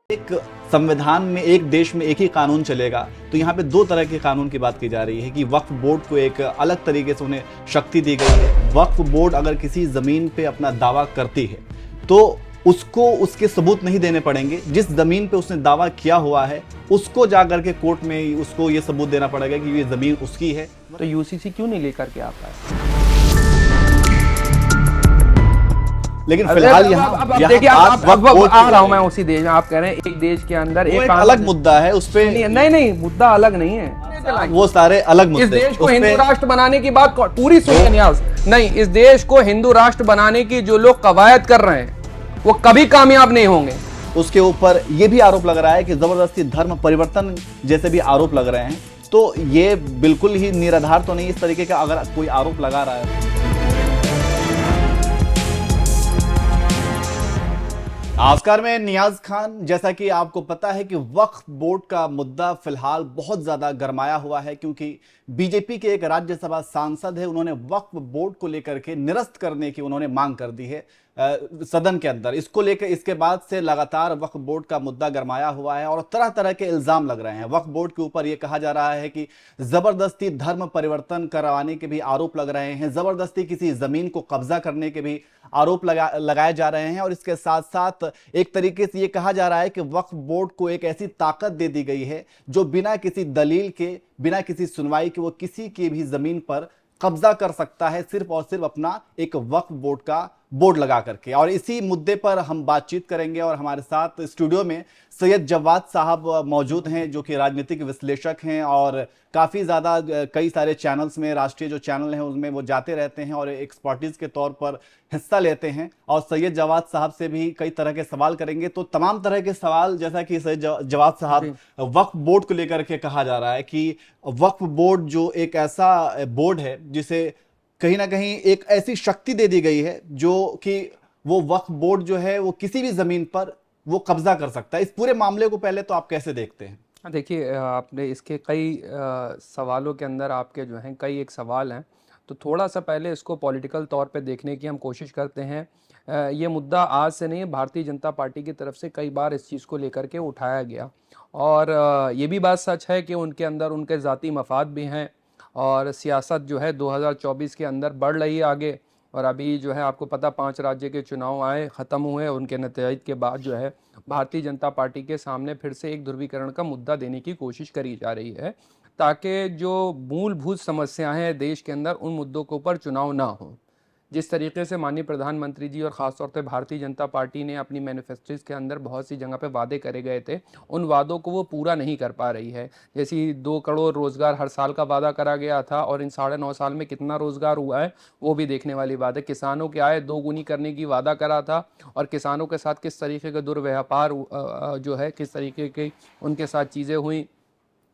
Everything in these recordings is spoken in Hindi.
एक संविधान में एक देश में एक ही कानून चलेगा, तो यहाँ पे दो तरह के कानून की बात की जा रही है कि वक्फ बोर्ड को एक अलग तरीके से उन्हें शक्ति दी गई है। वक्फ बोर्ड अगर किसी जमीन पे अपना दावा करती है तो उसको उसके सबूत नहीं देने पड़ेंगे। जिस जमीन पे उसने दावा किया हुआ है उसको जा करके कोर्ट में उसको ये सबूत देना पड़ेगा कि ये जमीन उसकी है। तो यूसीसी क्यों नहीं लेकर के आता है? लेकिन फिलहाल यहाँ देखिए अब आ रहा हूं मैं उसी देश में। आप कह रहे हैं एक देश के अंदर एक अलग मुद्दा है, उस पे नहीं मुद्दा अलग नहीं है, वो सारे अलग मुद्दे। इस देश को हिंदू राष्ट्र बनाने की बात पूरी सुनिए नियाज, नहीं, इस देश को हिंदू राष्ट्र बनाने की जो लोग कवायद कर रहे हैं वो कभी कामयाब नहीं होंगे। उसके ऊपर ये भी आरोप लग रहा है कि जबरदस्ती धर्म परिवर्तन जैसे भी आरोप लग रहे हैं, तो ये बिल्कुल ही निराधार तो नहीं इस तरीके का अगर कोई आरोप लगा रहा है। नमस्कार, मैं नियाज खान। जैसा कि आपको पता है कि वक्फ बोर्ड का मुद्दा फिलहाल बहुत ज्यादा गरमाया हुआ है, क्योंकि बीजेपी के एक राज्यसभा सांसद है, उन्होंने वक्फ बोर्ड को लेकर के निरस्त करने की उन्होंने मांग कर दी है सदन के अंदर। इसको लेकर इसके बाद से लगातार वक्फ बोर्ड का मुद्दा गरमाया हुआ है और तरह तरह के इल्जाम लग रहे हैं। वक्फ बोर्ड के ऊपर यह कहा जा रहा है कि जबरदस्ती धर्म परिवर्तन करवाने के भी आरोप लग रहे हैं, जबरदस्ती किसी जमीन को कब्जा करने के भी आरोप लगाए जा रहे हैं। और इसके साथ साथ एक तरीके से यह कहा जा रहा है कि वक्फ बोर्ड को एक ऐसी ताकत दे दी गई है जो बिना किसी दलील के, बिना किसी सुनवाई के वो किसी की भी जमीन पर कब्जा कर सकता है, सिर्फ और सिर्फ अपना एक वक्फ बोर्ड का बोर्ड लगा करके। और इसी मुद्दे पर हम बातचीत करेंगे और हमारे साथ स्टूडियो में सैयद जवाद साहब मौजूद हैं, जो कि राजनीतिक विश्लेषक हैं और काफ़ी ज़्यादा कई सारे चैनल्स में, राष्ट्रीय जो चैनल हैं उसमें वो जाते रहते हैं और एक्सपर्टीज के तौर पर हिस्सा लेते हैं। और सैयद जवाद साहब से भी कई तरह के सवाल करेंगे। तो तमाम तरह के सवाल, जैसा कि सैयद जवाद साहब, वक्फ बोर्ड को लेकर के कहा जा रहा है कि वक्फ बोर्ड जो एक ऐसा बोर्ड है जिसे कहीं ना कहीं एक ऐसी शक्ति दे दी गई है जो कि वो वक्फ बोर्ड जो है वो किसी भी जमीन पर वो कब्जा कर सकता है। इस पूरे मामले को पहले तो आप कैसे देखते हैं? देखिए, आपने इसके कई सवालों के अंदर आपके जो हैं कई एक सवाल हैं, तो थोड़ा सा पहले इसको पॉलिटिकल तौर पे देखने की हम कोशिश करते हैं। ये मुद्दा आज से नहीं है, भारतीय जनता पार्टी की तरफ से कई बार इस चीज़ को लेकर के उठाया गया और ये भी बात सच है कि उनके अंदर उनके ज़ाती मफाद भी हैं और सियासत जो है 2024 के अंदर बढ़ रही है आगे। और अभी जो है आपको पता 5 राज्य के चुनाव आए, ख़त्म हुए, उनके नतीजे के बाद जो है भारतीय जनता पार्टी के सामने फिर से एक ध्रुवीकरण का मुद्दा देने की कोशिश करी जा रही है, ताकि जो मूलभूत समस्याएं हैं देश के अंदर उन मुद्दों के ऊपर चुनाव ना हो। जिस तरीके से माननीय प्रधानमंत्री जी और ख़ासतौर पे भारतीय जनता पार्टी ने अपनी मैनिफेस्टोज के अंदर बहुत सी जगह पे वादे करे गए थे, उन वादों को वो पूरा नहीं कर पा रही है। जैसे 2 करोड़ रोज़गार हर साल का वादा करा गया था और इन 9.5 साल में कितना रोज़गार हुआ है वो भी देखने वाली बात है। किसानों की आय 2 गुनी करने की वादा करा था और किसानों के साथ किस तरीके का दुर्व्यवहार जो है, किस तरीके की उनके साथ चीज़ें हुई।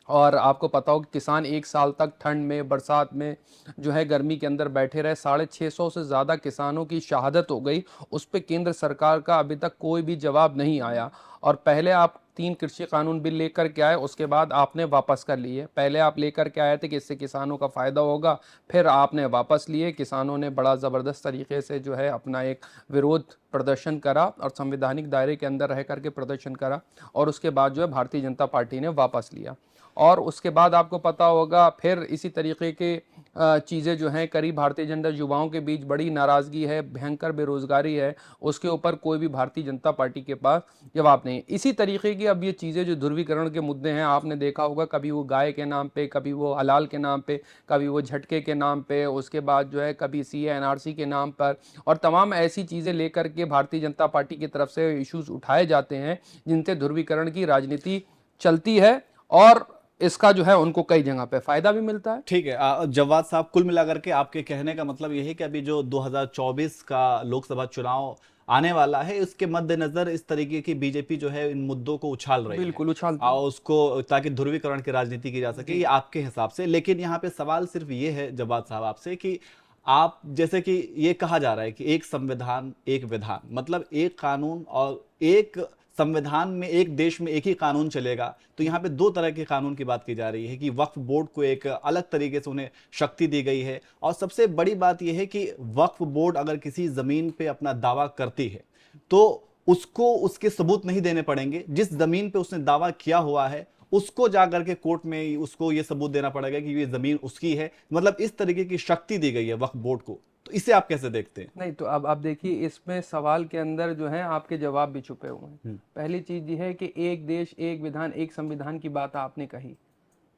और आपको पता हो कि किसान 1 साल तक ठंड में, बरसात में जो है गर्मी के अंदर बैठे रहे, 650 से ज़्यादा किसानों की शहादत हो गई। उस पर केंद्र सरकार का अभी तक कोई भी जवाब नहीं आया। और पहले आप 3 कृषि कानून बिल लेकर के आए, उसके बाद आपने वापस कर लिए। पहले आप लेकर के आए थे कि इससे किसानों का फ़ायदा होगा, फिर आपने वापस लिए। किसानों ने बड़ा ज़बरदस्त तरीके से जो है अपना एक विरोध प्रदर्शन करा और संवैधानिक दायरे के अंदर रह करके प्रदर्शन करा और उसके बाद जो है भारतीय जनता पार्टी ने वापस लिया। और उसके बाद आपको पता होगा फिर इसी तरीके के चीज़ें जो हैं करीब भारतीय जनता, युवाओं के बीच बड़ी नाराज़गी है, भयंकर बेरोज़गारी है, उसके ऊपर कोई भी भारतीय जनता पार्टी के पास जवाब नहीं। इसी तरीके की अब ये चीज़ें जो ध्रुवीकरण के मुद्दे हैं, आपने देखा होगा कभी वो गाय के नाम पे, कभी वो हलाल के नाम पे, कभी वो झटके के नाम पे, उसके बाद जो है कभी CA NRC के नाम पर, और तमाम ऐसी चीज़ें लेकर के भारतीय जनता पार्टी की तरफ से इशूज़ उठाए जाते हैं जिनसे ध्रुवीकरण की राजनीति चलती है और इसका जो है उनको कई जगह पे फायदा भी मिलता है। ठीक है जवाद साहब, कुल मिलाकर के आपके कहने का मतलब यह है कि अभी जो 2024 का लोकसभा चुनाव आने वाला है, इसके मद्देनजर इस तरीके की बीजेपी जो है इन मुद्दों को उछाल रही है, बिल्कुल उछाल उसको, ताकि ध्रुवीकरण की राजनीति की जा सके, ये आपके हिसाब से। लेकिन यहाँ पे सवाल सिर्फ ये है जवाद साहब आपसे कि आप, जैसे कि ये कहा जा रहा है कि एक संविधान एक विधान, मतलब एक कानून और एक संविधान में एक देश में एक ही कानून चलेगा, तो यहाँ पे दो तरह के कानून की बात की जा रही है कि वक्फ बोर्ड को एक अलग तरीके से उन्हें शक्ति दी गई है। और सबसे बड़ी बात यह है कि वक्फ बोर्ड अगर किसी जमीन पे अपना दावा करती है तो उसको उसके सबूत नहीं देने पड़ेंगे। जिस जमीन पे उसने दावा किया हुआ है उसको जाकर के कोर्ट में उसको ये सबूत देना पड़ेगा कि ये जमीन उसकी है। मतलब इस तरीके की शक्ति दी गई है वक्फ बोर्ड को। तो इसे आप कैसे देखते हैं? नहीं, तो अब देखिए, इसमें सवाल के अंदर जो है आपके जवाब भी छुपे हुए हैं। पहली चीज ये है कि एक देश एक विधान एक संविधान की बात आपने कही,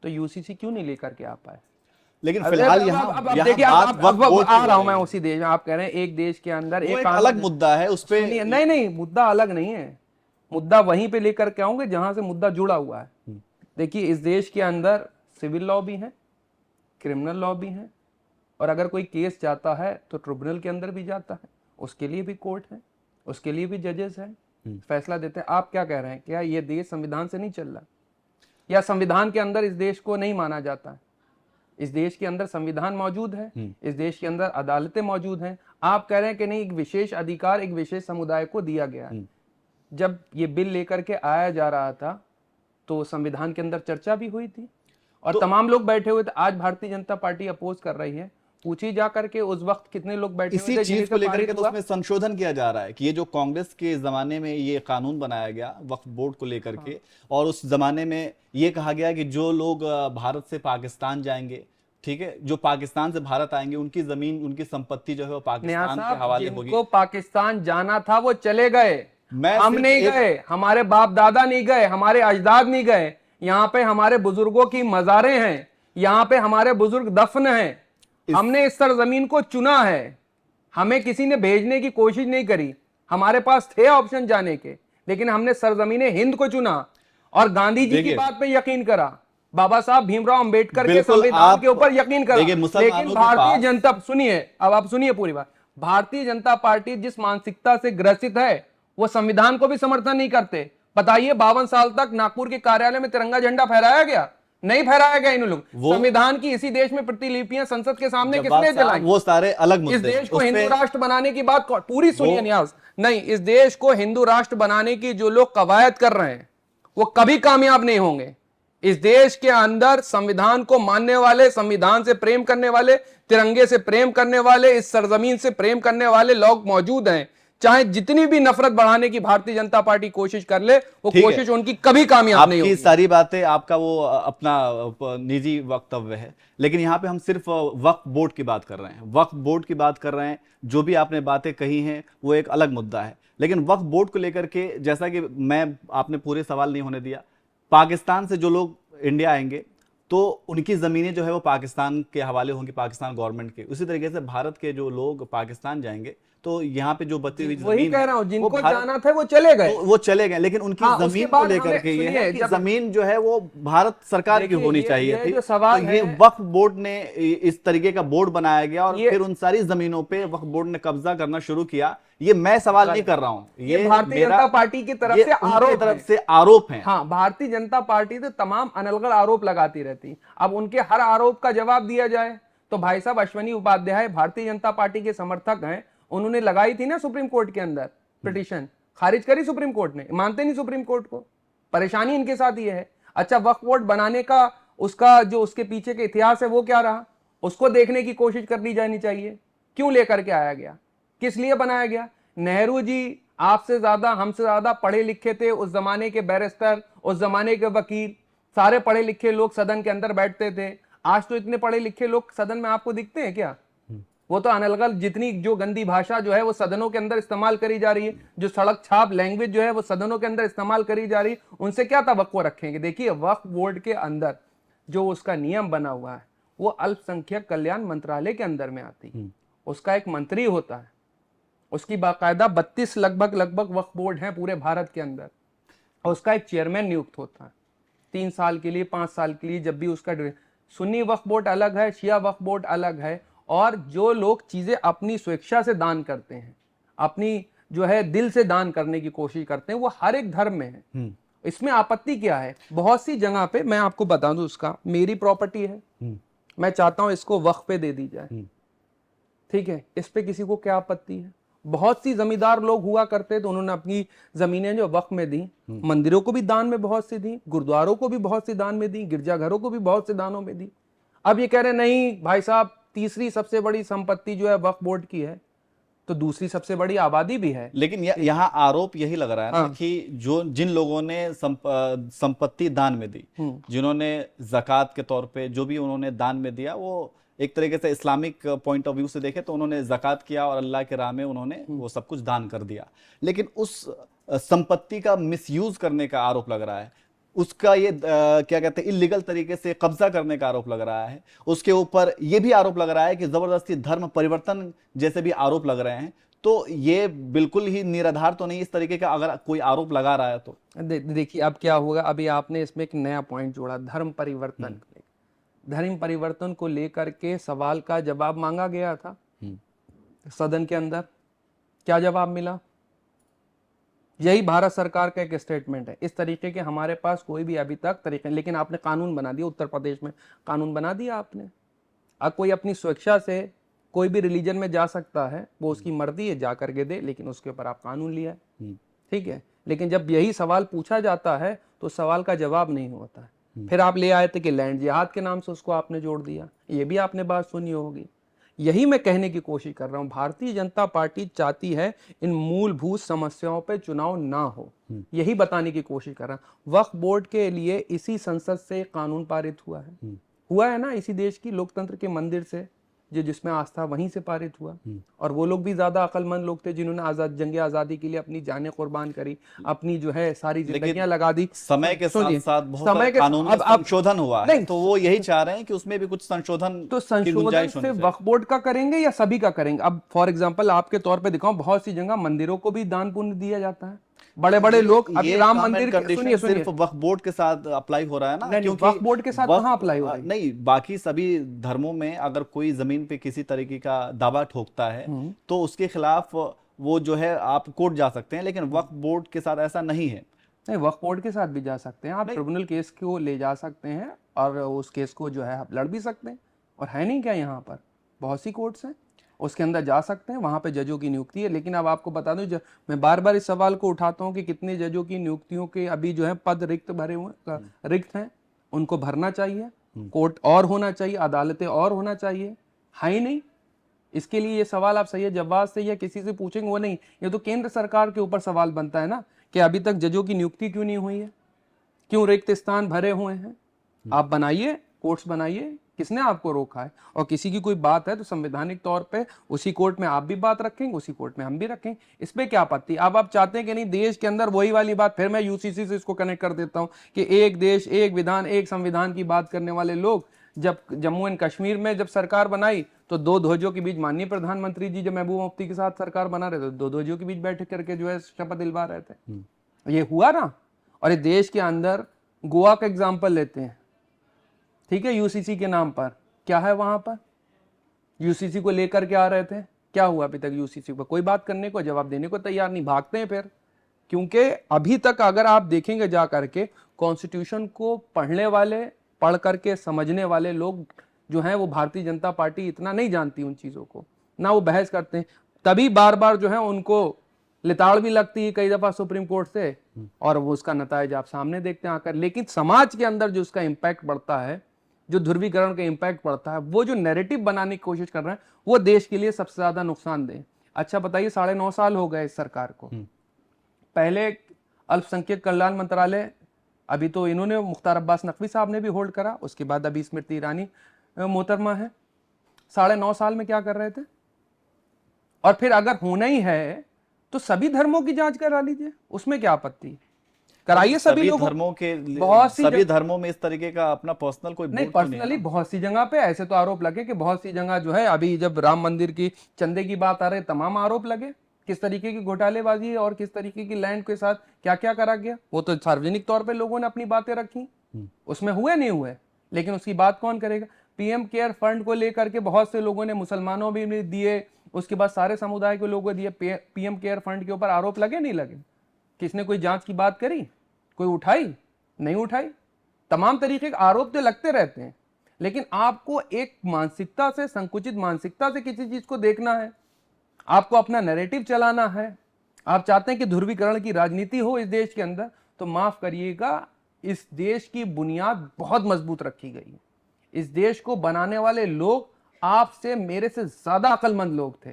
तो यूसीसी क्यों नहीं लेकर के आ पाए? लेकिन फिलहाल अब देखिए, अब आ रहा हूं मैं उसी देश में। आप कह रहे हैं एक देश के अंदर एक अलग मुद्दा है, उस पे नहीं नहीं, मुद्दा अलग नहीं है। मुद्दा वहीं पे लेकर के आऊंगे जहां से मुद्दा जुड़ा हुआ है। देखिए, इस देश के अंदर सिविल लॉ भी है, क्रिमिनल लॉ भी है, और अगर कोई केस जाता है तो ट्रिब्यूनल के अंदर भी जाता है, उसके लिए भी कोर्ट है, उसके लिए भी जजेस हैं, फैसला देते हैं। आप क्या कह रहे हैं? क्या ये देश संविधान से नहीं चल रहा, या संविधान के अंदर इस देश को नहीं माना जाता है? इस देश के अंदर संविधान मौजूद है, इस देश के अंदर अदालतें मौजूद हैं। आप कह रहे हैं कि नहीं, एक विशेष अधिकार एक विशेष समुदाय को दिया गया है। जब ये बिल लेकर के आया जा रहा था तो संविधान के अंदर चर्चा भी हुई थी और तमाम लोग बैठे हुए थे। आज भारतीय जनता पार्टी अपोज कर रही है, पूछी जा करके उस वक्त कितने लोग बैठे हुए थे? इसी चीज को लेकर के तो उसमें संशोधन किया जा रहा है कि ये जो कांग्रेस के जमाने में ये कानून बनाया गया वक्फ बोर्ड को लेकर के, और उस जमाने में ये कहा गया कि जो लोग भारत से पाकिस्तान जाएंगे, ठीक है, जो पाकिस्तान से भारत आएंगे, उनकी जमीन उनकी संपत्ति जो है वो पाकिस्तान के हवाले होगी। जिनको पाकिस्तान जाना था वो चले गए, हम नहीं गए, हमारे बाप दादा नहीं गए, हमारे अजदाद नहीं गए। यहाँ पे हमारे बुजुर्गों की मज़ारें हैं, यहाँ पे हमारे बुजुर्ग दफन हैं। हमने इस सरजमीन को चुना है, हमें किसी ने भेजने की कोशिश नहीं करी। हमारे पास थे ऑप्शन जाने के, लेकिन हमने सरजमीने हिंद को चुना और गांधी जी की बात पे यकीन करा, बाबा साहब भीमराव अंबेडकर के संविधान के ऊपर यकीन करा। लेकिन भारतीय जनता, सुनिए, अब आप सुनिए पूरी बात। भारतीय जनता पार्टी जिस मानसिकता से ग्रसित है वो संविधान को भी समर्थन नहीं करते। बताइए, 52 साल तक नागपुर के कार्यालय में तिरंगा झंडा फहराया गया? नहीं फहराया गया। इन लोग संविधान की इसी देश में प्रतिलिपियां संसद के सामने किसने जलाई? वो सारे अलग मुद्दे। इस देश को हिंदू राष्ट्र बनाने की बात पूरी सुनिए न्याज, नहीं, इस देश को हिंदू राष्ट्र बनाने की जो लोग कवायद कर रहे हैं वो कभी कामयाब नहीं होंगे। इस देश के अंदर संविधान को मानने वाले, संविधान से प्रेम करने वाले, तिरंगे से प्रेम करने वाले, इस सरजमीन से प्रेम करने वाले लोग मौजूद हैं। चाहे जितनी भी नफरत बढ़ाने की भारतीय जनता पार्टी कोशिश कर ले, वो कोशिश उनकी कभी कामयाब नहीं होगी। आपकी सारी बातें, आपका वो अपना निजी वक्तव्य है, लेकिन यहाँ पे हम सिर्फ वक्फ बोर्ड की बात कर रहे हैं, वक्फ बोर्ड की बात कर रहे हैं। जो भी आपने बातें कही हैं वो एक अलग मुद्दा है, लेकिन वक्फ बोर्ड को लेकर के, जैसा कि आपने पूरे सवाल नहीं होने दिया, पाकिस्तान से जो लोग इंडिया आएंगे तो उनकी जमीनें जो है वो पाकिस्तान के हवाले होंगी, पाकिस्तान गवर्नमेंट के। उसी तरीके से भारत के जो लोग पाकिस्तान जाएंगे तो यहाँ पे जो बची हुई वही कह रहा हूं, जिनको जाना था वो चले गए, तो वो चले गए, लेकिन उनकी जमीन को लेकर के ये है कि जमीन जो है वो भारत सरकार की होनी चाहिए थी। तो ये वक्फ बोर्ड ने इस तरीके का बोर्ड बनाया गया और फिर उन सारी जमीनों पे वक्फ बोर्ड ने कब्जा करना शुरू किया। ये मैं सवाल नहीं कर रहा हूँ, ये भारतीय जनता पार्टी की तरफ से आरोप है। हाँ, भारतीय जनता पार्टी तो तमाम अनलगढ़ आरोप लगाती रहती। अब उनके हर आरोप का जवाब दिया जाए तो भाई साहब अश्वनी उपाध्याय भारतीय जनता पार्टी के समर्थक हैं, उन्होंने लगाई थी ना सुप्रीम कोर्ट के अंदर पिटीशन, खारिज करी सुप्रीम कोर्ट ने। मानते नहीं सुप्रीम कोर्ट को, परेशानी इनके साथ ये है। अच्छा, वक्फ बोर्ड बनाने का उसका जो उसके पीछे के इतिहास है वो क्या रहा, उसको देखने की कोशिश करनी जानी चाहिए। क्यों लेकर के आया गया, किस लिए बनाया गया? नेहरू जी आपसे ज्यादा, हमसे ज्यादा पढ़े लिखे थे। उस जमाने के बैरिस्टर, उस जमाने के वकील, सारे पढ़े लिखे लोग सदन के अंदर बैठते थे। आज तो इतने पढ़े लिखे लोग सदन में आपको दिखते हैं क्या? वो तो अनलगल जितनी जो गंदी भाषा जो है वो सदनों के अंदर इस्तेमाल करी जा रही है, जो सड़क छाप लैंग्वेज जो है वो सदनों के अंदर इस्तेमाल करी जा रही है, उनसे क्या तवक्को रखेंगे? देखिए, वक्फ बोर्ड के अंदर जो उसका नियम बना हुआ है वो अल्पसंख्यक कल्याण मंत्रालय के अंदर में आती है। उसका एक मंत्री होता है, उसकी बाकायदा 32 लगभग वक्फ बोर्ड हैं पूरे भारत के अंदर, और उसका एक चेयरमैन नियुक्त होता है 3 साल के लिए, 5 साल के लिए, जब भी उसका। सुन्नी वक्फ बोर्ड अलग है, शिया वक्फ बोर्ड अलग है। और जो लोग चीजें अपनी स्वेच्छा से दान करते हैं, अपनी जो है दिल से दान करने की कोशिश करते हैं, वो हर एक धर्म में है। इसमें आपत्ति क्या है? बहुत सी जगह पे मैं आपको बता दूं, उसका मेरी प्रॉपर्टी है, मैं चाहता हूं इसको वक्फ पे दे दी जाए, ठीक है, इस पे किसी को क्या आपत्ति है? बहुत सी जमींदार लोग हुआ करते तो उन्होंने अपनी जमीनें जो वक्फ में दी, मंदिरों को भी दान में बहुत सी दी, गुरुद्वारों को भी बहुत सी दान में दी, गिरजाघरों को भी बहुत से दानों में दी। अब ये कह रहे नहीं भाई साहब, तीसरी सबसे बड़ी संपत्ति जो है वक्फ बोर्ड की है, तो दूसरी सबसे बड़ी आबादी भी है। लेकिन यहाँ आरोप यही लग रहा है ना हाँ। कि जो जिन लोगों ने संपत्ति दान में दी, जिन्होंने ज़कात के तौर पे जो भी उन्होंने दान में दिया, वो एक तरीके से इस्लामिक पॉइंट ऑफ व्यू से देखे तो उन्होंने ज़कात किया और अल्लाह के राह में उन्होंने वो सब कुछ दान कर दिया। लेकिन उस संपत्ति का मिसयूज करने का आरोप लग रहा है, उसका ये क्या कहते हैं, इलीगल तरीके से कब्जा करने का आरोप लग रहा है। उसके ऊपर ये भी आरोप लग रहा है कि जबरदस्ती धर्म परिवर्तन जैसे भी आरोप लग रहे हैं। तो ये बिल्कुल ही निराधार तो नहीं इस तरीके का अगर कोई आरोप लगा रहा है तो। देखिए अब क्या होगा, अभी आपने इसमें एक नया पॉइंट जोड़ा, धर्म परिवर्तन। धर्म परिवर्तन को लेकर के सवाल का जवाब मांगा गया था सदन के अंदर, क्या जवाब मिला? यही भारत सरकार का एक स्टेटमेंट है। इस तरीके के हमारे पास कोई भी अभी तक तरीके, लेकिन आपने कानून बना दिया, उत्तर प्रदेश में कानून बना दिया आपने। अब कोई अपनी स्वेच्छा से कोई भी रिलीजन में जा सकता है, वो उसकी मर्जी है, जा करके दे, लेकिन उसके ऊपर आप कानून लिया है, ठीक है। लेकिन जब यही सवाल पूछा जाता है तो सवाल का जवाब नहीं होता है। फिर आप ले आए थे कि लैंड जिहाद के नाम से उसको आपने जोड़ दिया, ये भी आपने बात सुनी होगी। यही मैं कहने की कोशिश कर रहा हूं, भारतीय जनता पार्टी चाहती है इन मूलभूत समस्याओं पे चुनाव ना हो, यही बताने की कोशिश कर रहा हूं। वक्फ बोर्ड के लिए इसी संसद से कानून पारित हुआ है ना, इसी देश की लोकतंत्र के मंदिर से, जो जिसमें आस्था वहीं से पारित हुआ। और वो लोग भी ज्यादा अक्लमंद लोग थे जिन्होंने जंग आजादी के लिए अपनी जानें कुर्बान करी, अपनी जो है सारी जिंदगियां लगा दी। समय के साथ साथ बहुत सारे कानून में संशोधन हुआ है, तो वो यही चाह रहे हैं कि उसमें भी कुछ संशोधन, तो संशोधन से वक्फ बोर्ड का करेंगे या सभी का करेंगे? अब फॉर एग्जांपल आपके तौर पे दिखाऊं, बहुत सी जगह मंदिरों को भी दान पुण्य दिया जाता है। बड़े बड़े लोग, अभी राम मंदिर, सुनिए सिर्फ वक्फ बोर्ड के साथ अप्लाई हो रहा है ना, क्योंकि वक्फ बोर्ड के साथ कहां अप्लाई हो रहा है? नहीं, बाकी सभी धर्मों में अगर कोई जमीन पे किसी तरीके का दावा ठोकता है तो उसके खिलाफ वो जो है आप कोर्ट जा सकते हैं, लेकिन वक्फ बोर्ड के साथ ऐसा नहीं है। नहीं, वक्फ बोर्ड के साथ भी जा सकते हैं आप, ट्रिब्यूनल केस को ले जा सकते हैं और उस केस को जो है आप लड़ भी सकते हैं। और है नहीं क्या, यहाँ पर बहुत सी कोर्ट्स हैं, उसके अंदर जा सकते हैं, वहां पे जजों की नियुक्ति है। लेकिन अब आपको बता दूं, मैं बार बार इस सवाल को उठाता हूं कि कितने जजों की नियुक्तियों के अभी जो है पद रिक्त हैं, उनको भरना चाहिए, कोर्ट और होना चाहिए, अदालतें और होना चाहिए, है ही नहीं। इसके लिए ये सवाल आप सैयद जवाब से या किसी से पूछेंगे, वो नहीं, ये तो केंद्र सरकार के ऊपर सवाल बनता है ना कि अभी तक जजों की नियुक्ति क्यों नहीं हुई है, क्यों रिक्त स्थान भरे हुए हैं। आप बनाइए, कोर्ट्स बनाइए, किसने आपको रोका है? और किसी की कोई बात है तो संवैधानिक तौर पे उसी कोर्ट में आप भी बात रखेंगे, उसी कोर्ट में हम भी रखेंगे, इस पे क्या आपत्ति? अब आप चाहते हैं कि नहीं, देश के अंदर वही वाली बात, फिर मैं यूसीसी से इसको कनेक्ट कर देता हूं कि एक देश एक विधान एक संविधान की बात करने वाले लोग, जब जम्मू एंड कश्मीर में जब सरकार बनाई तो दो ध्वजों के बीच, माननीय प्रधानमंत्री जी जब महबूबा मुफ्ती के साथ सरकार बना रहे थे, दो ध्वजों के बीच बैठ करके जो है शपथ दिलवा रहे थे, ये हुआ ना। और ये देश के अंदर गोवा का एग्जाम्पल लेते हैं, ठीक है, यूसीसी के नाम पर क्या है, वहां पर यूसीसी को लेकर के आ रहे थे, क्या हुआ? अभी तक यूसीसी पर कोई बात करने को, जवाब देने को तैयार नहीं, भागते हैं फिर। क्योंकि अभी तक अगर आप देखेंगे जा करके, कॉन्स्टिट्यूशन को पढ़ने वाले, पढ़ करके समझने वाले लोग जो हैं, वो भारतीय जनता पार्टी इतना नहीं जानती उन चीजों को, ना वो बहस करते हैं, तभी बार बार जो है उनको लिताड़ भी लगती है कई दफा सुप्रीम कोर्ट से, और वो उसका नतीज आप सामने देखते हैं आकर। लेकिन समाज के अंदर जो उसका इम्पैक्ट बढ़ता है, जो ध्रुवीकरण का इम्पैक्ट पड़ता है, वो जो नैरेटिव बनाने की कोशिश कर रहे हैं, वो देश के लिए सबसे ज्यादा नुकसानदेह। अच्छा बताइए, 9.5 साल हो गए इस सरकार को। पहले अल्पसंख्यक कल्याण मंत्रालय, अभी तो इन्होंने मुख्तार अब्बास नकवी साहब ने भी होल्ड करा, उसके बाद अभी स्मृति ईरानी मोहतरमा है। 9.5 साल में क्या कर रहे थे? और फिर अगर होना ही है तो सभी धर्मों की जांच करा लीजिए, उसमें क्या आपत्ति? कराइए सभी धर्मों के, बहुत सी सभी धर्मों में इस तरीके का अपना पर्सनल कोई नहीं, पर्सनली बहुत सी जगह पे ऐसे तो आरोप लगे कि बहुत सी जगह जो है, अभी जब राम मंदिर की चंदे की बात आ रही, तमाम आरोप लगे किस तरीके की घोटालेबाजी है और किस तरीके की लैंड के साथ क्या क्या करा गया। वो तो सार्वजनिक तौर पे लोगों ने अपनी बातें रखी, उसमें हुए नहीं हुए, लेकिन उसकी बात कौन करेगा? पीएम केयर फंड को लेकर के बहुत से लोगों ने, मुसलमानों भी दिए, उसके बाद सारे समुदाय के लोगों दिए। पीएम केयर फंड के ऊपर आरोप लगे नहीं लगे? किसने कोई जांच की बात करी? कोई उठाई? नहीं उठाई। तमाम तरीके के आरोप तो लगते रहते हैं, लेकिन आपको एक मानसिकता से, संकुचित मानसिकता से किसी चीज को देखना है, आपको अपना नैरेटिव चलाना है, आप चाहते हैं कि ध्रुवीकरण की राजनीति हो इस देश के अंदर, तो माफ करिएगा, इस देश की बुनियाद बहुत मजबूत रखी गई है। इस देश को बनाने वाले लोग आपसे, मेरे से ज्यादा अक्लमंद लोग थे।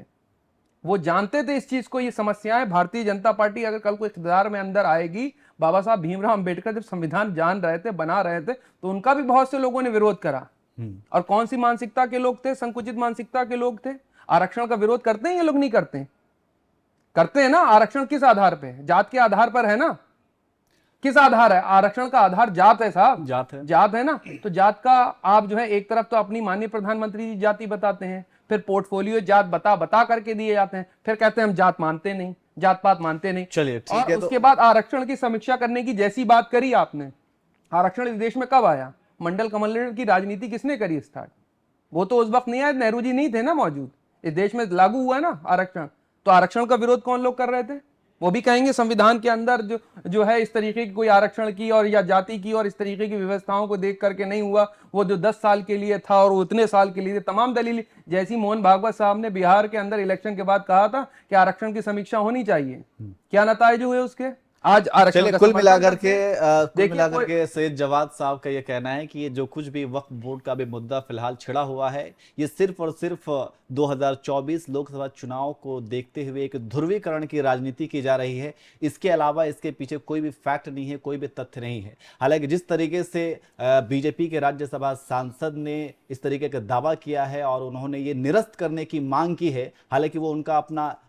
वो जानते थे इस चीज को, ये समस्याएं भारतीय जनता पार्टी अगर कल को इख्तियार में अंदर आएगी, बाबा साहब भीमराव अंबेडकर जब संविधान जान रहे थे, बना रहे थे, तो उनका भी बहुत से लोगों ने विरोध करा। और कौन सी मानसिकता के लोग थे? संकुचित मानसिकता के लोग थे। आरक्षण का विरोध करते हैं ये लोग? नहीं करते हैं। करते हैं ना। आरक्षण किस आधार पे? जात के आधार पर है ना। किस आधार है? आरक्षण का आधार जात है साहब, जात है। जात है ना। तो जात का आप जो है एक तरफ तो अपनी माननीय प्रधानमंत्री जी जाति बताते हैं, फिर पोर्टफोलियो जात बता बता करके दिए जाते हैं, फिर कहते हैं हम जात मानते नहीं, जात पात मानते नहीं। चलिए ठीक और है। उसके बाद आरक्षण की समीक्षा करने की जैसी बात करी आपने, आरक्षण इस देश में कब आया? मंडल कमल की राजनीति किसने करी स्टार्ट? वो तो उस वक्त नहीं आया, नेहरू जी नहीं थे ना मौजूद। इस देश में लागू हुआ ना आरक्षण। तो आरक्षण का विरोध कौन लोग कर रहे थे? वो भी कहेंगे संविधान के अंदर जो है इस तरीके की कोई आरक्षण की और या जाति की और इस तरीके की व्यवस्थाओं को देख करके नहीं हुआ। वो जो 10 साल के लिए था और उतने साल के लिए तमाम दलील, जैसी मोहन भागवत साहब ने बिहार के अंदर इलेक्शन के बाद कहा था कि आरक्षण की समीक्षा होनी चाहिए, क्या नतीजे हुए उसके? आज आरक्षण चलिए का कुल समर्थन मिलाकर करते हैं। के देखिए सैयद जवाद साहब का ये कहना है कि ये जो कुछ भी वक्फ बोर्ड का भी मुद्दा फिलहाल छिड़ा हुआ है, ये सिर्फ और सिर्फ 2024 लोकसभा चुनाव को देखते हुए एक ध्रुवीकरण की राजनीति की जा रही है। इसके अलावा इसके पीछे कोई भी फैक्ट नहीं है, कोई भी तथ्य नहीं है। हालांकि जिस तरीके से बीजेपी के राज्यसभा सांसद ने इस तरीके का दावा किया है और उन्होंने ये निरस्त करने की मांग की है, हालांकि वो उनका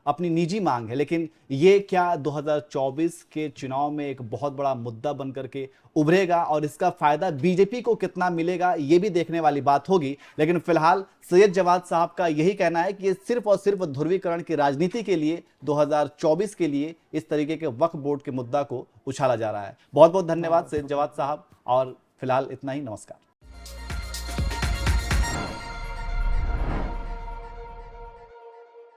अपनी निजी मांग है, लेकिन ये क्या 2024 के चुनाव में एक बहुत बड़ा मुद्दा बनकर के उभरेगा और इसका फायदा बीजेपी को कितना मिलेगा, ये भी देखने वाली बात होगी। लेकिन फिलहाल सैयद जवाद साहब का यही कहना है कि ये सिर्फ और सिर्फ ध्रुवीकरण की राजनीति के लिए 2024 के लिए इस तरीके के वक्फ बोर्ड के मुद्दा को उछाला जा रहा है। बहुत बहुत धन्यवाद सैयद जवाद साहब, और फिलहाल इतना ही। नमस्कार।